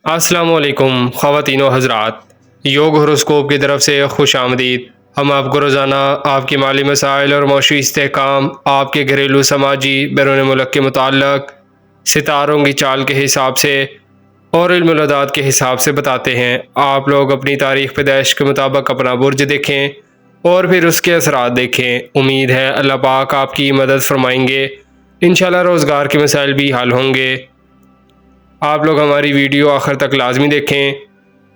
السلام علیکم خواتین و حضرات، یوگ ہوروسکوپ کی طرف سے خوش آمدید۔ ہم آپ کو روزانہ آپ کی مالی مسائل اور معاشی استحکام، آپ کے گھریلو سماجی بیرون ملک کے متعلق ستاروں کی چال کے حساب سے اور علم العداد کے حساب سے بتاتے ہیں۔ آپ لوگ اپنی تاریخ پیدائش کے مطابق اپنا برج دیکھیں اور پھر اس کے اثرات دیکھیں۔ امید ہے اللہ پاک آپ کی مدد فرمائیں گے، انشاءاللہ روزگار کے مسائل بھی حل ہوں گے۔ آپ لوگ ہماری ویڈیو آخر تک لازمی دیکھیں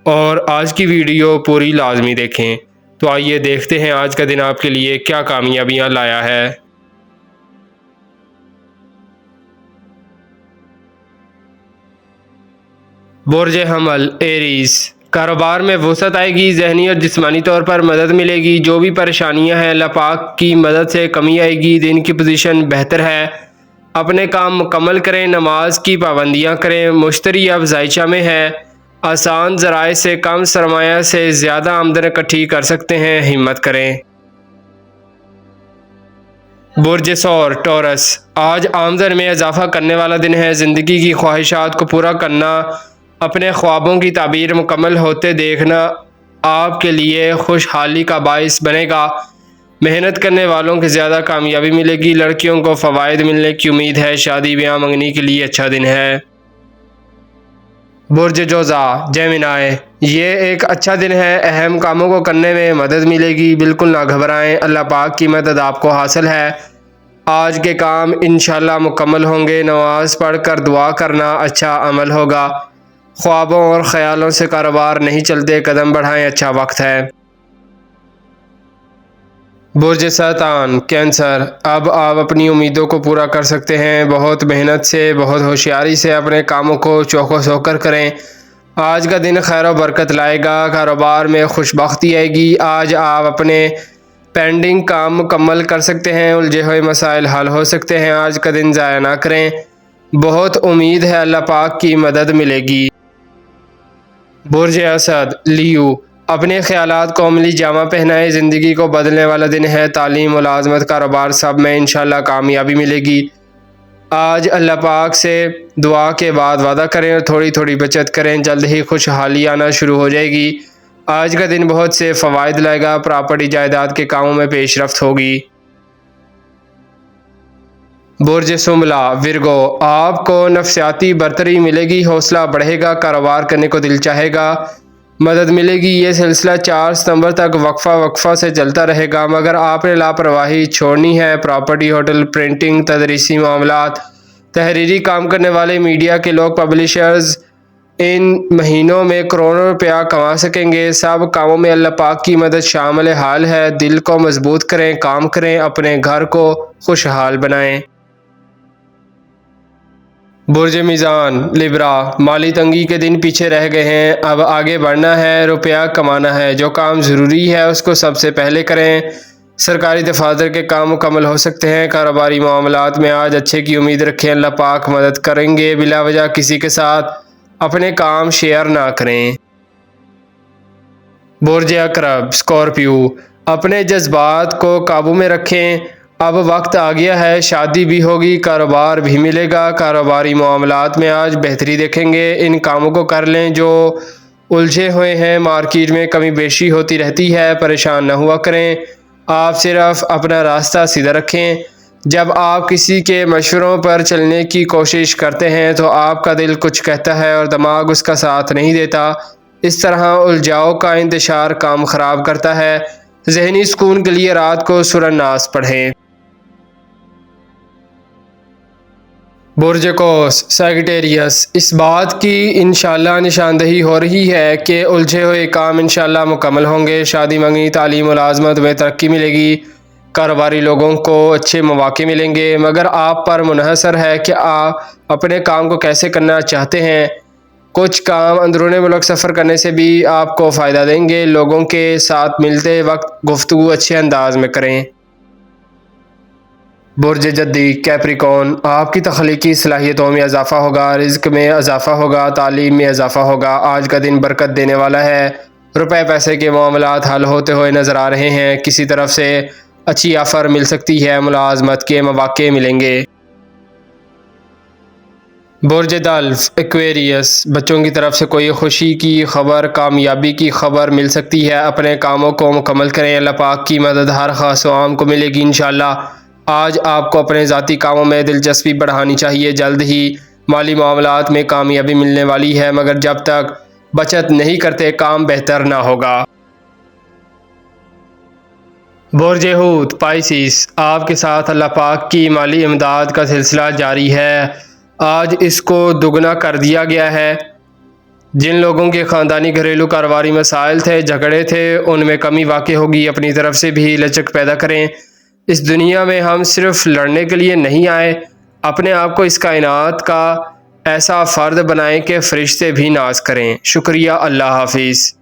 اور آج کی ویڈیو پوری لازمی دیکھیں۔ تو آئیے دیکھتے ہیں آج کا دن آپ کے لیے کیا کامیابیاں لایا ہے۔ برج حمل ایریز، کاروبار میں وسعت آئے گی، ذہنی اور جسمانی طور پر مدد ملے گی۔ جو بھی پریشانیاں ہیں اللہ پاک کی مدد سے کمی آئے گی۔ دن کی پوزیشن بہتر ہے، اپنے کام مکمل کریں، نماز کی پابندیاں کریں۔ مشتری اب ذائچہ میں ہے، آسان ذرائع سے کم سرمایہ سے زیادہ آمدن اکٹھی کر سکتے ہیں، ہمت کریں۔ برج ثور ٹورس، آج آمدن میں اضافہ کرنے والا دن ہے۔ زندگی کی خواہشات کو پورا کرنا، اپنے خوابوں کی تعبیر مکمل ہوتے دیکھنا آپ کے لیے خوشحالی کا باعث بنے گا۔ محنت کرنے والوں کی زیادہ کامیابی ملے گی۔ لڑکیوں کو فوائد ملنے کی امید ہے، شادی بیاہ منگنی کے لیے اچھا دن ہے۔ برج جوزا جیمنائی، یہ ایک اچھا دن ہے، اہم کاموں کو کرنے میں مدد ملے گی۔ بالکل نہ گھبرائیں، اللہ پاک کی مدد آپ کو حاصل ہے۔ آج کے کام انشاءاللہ مکمل ہوں گے۔ نماز پڑھ کر دعا کرنا اچھا عمل ہوگا۔ خوابوں اور خیالوں سے کاروبار نہیں چلتے، قدم بڑھائیں، اچھا وقت ہے۔ برج سرطان کینسر، اب آپ اپنی امیدوں کو پورا کر سکتے ہیں۔ بہت محنت سے، بہت ہوشیاری سے اپنے کاموں کو چوک و چوکر کریں۔ آج کا دن خیر و برکت لائے گا، کاروبار میں خوش بختی آئے گی۔ آج آپ اپنے پینڈنگ کام مکمل کر سکتے ہیں، الجھے ہوئے مسائل حل ہو سکتے ہیں۔ آج کا دن ضائع نہ کریں، بہت امید ہے اللہ پاک کی مدد ملے گی۔ برج اسد لیو، اپنے خیالات کو عملی جامہ پہنائے، زندگی کو بدلنے والا دن ہے۔ تعلیم، ملازمت، کاروبار سب میں انشاءاللہ کامیابی ملے گی۔ آج اللہ پاک سے دعا کے بعد وعدہ کریں اور تھوڑی تھوڑی بچت کریں، جلد ہی خوشحالی آنا شروع ہو جائے گی۔ آج کا دن بہت سے فوائد لائے گا، پراپرٹی جائیداد کے کاموں میں پیش رفت ہوگی۔ برج سنبلا ورگو، آپ کو نفسیاتی برتری ملے گی، حوصلہ بڑھے گا، کاروبار کرنے کو دل چاہے گا، مدد ملے گی۔ یہ سلسلہ 4 ستمبر تک وقفہ سے چلتا رہے گا، مگر آپ نے لاپرواہی چھوڑنی ہے۔ پراپرٹی، ہوٹل، پرنٹنگ، تدریسی معاملات، تحریری کام کرنے والے، میڈیا کے لوگ، پبلشرز ان مہینوں میں کروڑوں روپیہ کما سکیں گے۔ سب کاموں میں اللہ پاک کی مدد شامل حال ہے۔ دل کو مضبوط کریں، کام کریں، اپنے گھر کو خوشحال بنائیں۔ برج میزان لیبرا، مالی تنگی کے دن پیچھے رہ گئے ہیں، اب آگے بڑھنا ہے، روپیہ کمانا ہے۔ جو کام ضروری ہے اس کو سب سے پہلے کریں۔ سرکاری دفاتر کے کام مکمل ہو سکتے ہیں۔ کاروباری معاملات میں آج اچھے کی امید رکھیں، اللہ پاک مدد کریں گے۔ بلا وجہ کسی کے ساتھ اپنے کام شیئر نہ کریں۔ برج عقرب اسکارپیو، اپنے جذبات کو قابو میں رکھیں، اب وقت آ گیا ہے، شادی بھی ہوگی، کاروبار بھی ملے گا۔ کاروباری معاملات میں آج بہتری دیکھیں گے، ان کاموں کو کر لیں جو الجھے ہوئے ہیں۔ مارکیٹ میں کمی بیشی ہوتی رہتی ہے، پریشان نہ ہوا کریں، آپ صرف اپنا راستہ سیدھا رکھیں۔ جب آپ کسی کے مشوروں پر چلنے کی کوشش کرتے ہیں تو آپ کا دل کچھ کہتا ہے اور دماغ اس کا ساتھ نہیں دیتا، اس طرح الجھاؤ کا انتشار کام خراب کرتا ہے۔ ذہنی سکون کے لیے رات کو سورہ الناس پڑھیں۔ برج قوس سیگیٹیریس، اس بات کی انشاءاللہ نشاندہی ہو رہی ہے کہ الجھے ہوئے کام انشاءاللہ مکمل ہوں گے۔ شادی منگنی، تعلیم، ملازمت میں ترقی ملے گی۔ کاروباری لوگوں کو اچھے مواقع ملیں گے، مگر آپ پر منحصر ہے کہ آپ اپنے کام کو کیسے کرنا چاہتے ہیں۔ کچھ کام اندرون ملک سفر کرنے سے بھی آپ کو فائدہ دیں گے۔ لوگوں کے ساتھ ملتے وقت گفتگو اچھے انداز میں کریں۔ برج جدی کیپریکون، آپ کی تخلیقی صلاحیتوں میں اضافہ ہوگا، رزق میں اضافہ ہوگا، تعلیم میں اضافہ ہوگا۔ آج کا دن برکت دینے والا ہے، روپے پیسے کے معاملات حل ہوتے ہوئے نظر آ رہے ہیں۔ کسی طرف سے اچھی آفر مل سکتی ہے، ملازمت کے مواقع ملیں گے۔ برج دلف ایکویریس، بچوں کی طرف سے کوئی خوشی کی خبر، کامیابی کی خبر مل سکتی ہے۔ اپنے کاموں کو مکمل کریں، اللہ پاک کی مدد ہر خاص و عام کو ملے گی انشاءاللہ۔ آج آپ کو اپنے ذاتی کاموں میں دلچسپی بڑھانی چاہیے، جلد ہی مالی معاملات میں کامیابی ملنے والی ہے، مگر جب تک بچت نہیں کرتے کام بہتر نہ ہوگا۔ برج حوت پائسیس، آپ کے ساتھ اللہ پاک کی مالی امداد کا سلسلہ جاری ہے، آج اس کو دگنا کر دیا گیا ہے۔ جن لوگوں کے خاندانی گھریلو کاروباری مسائل تھے، جھگڑے تھے، ان میں کمی واقع ہوگی۔ اپنی طرف سے بھی لچک پیدا کریں۔ اس دنیا میں ہم صرف لڑنے کے لیے نہیں آئے، اپنے آپ کو اس کائنات کا ایسا فرد بنائیں کہ فرشتے بھی ناز کریں۔ شکریہ، اللہ حافظ۔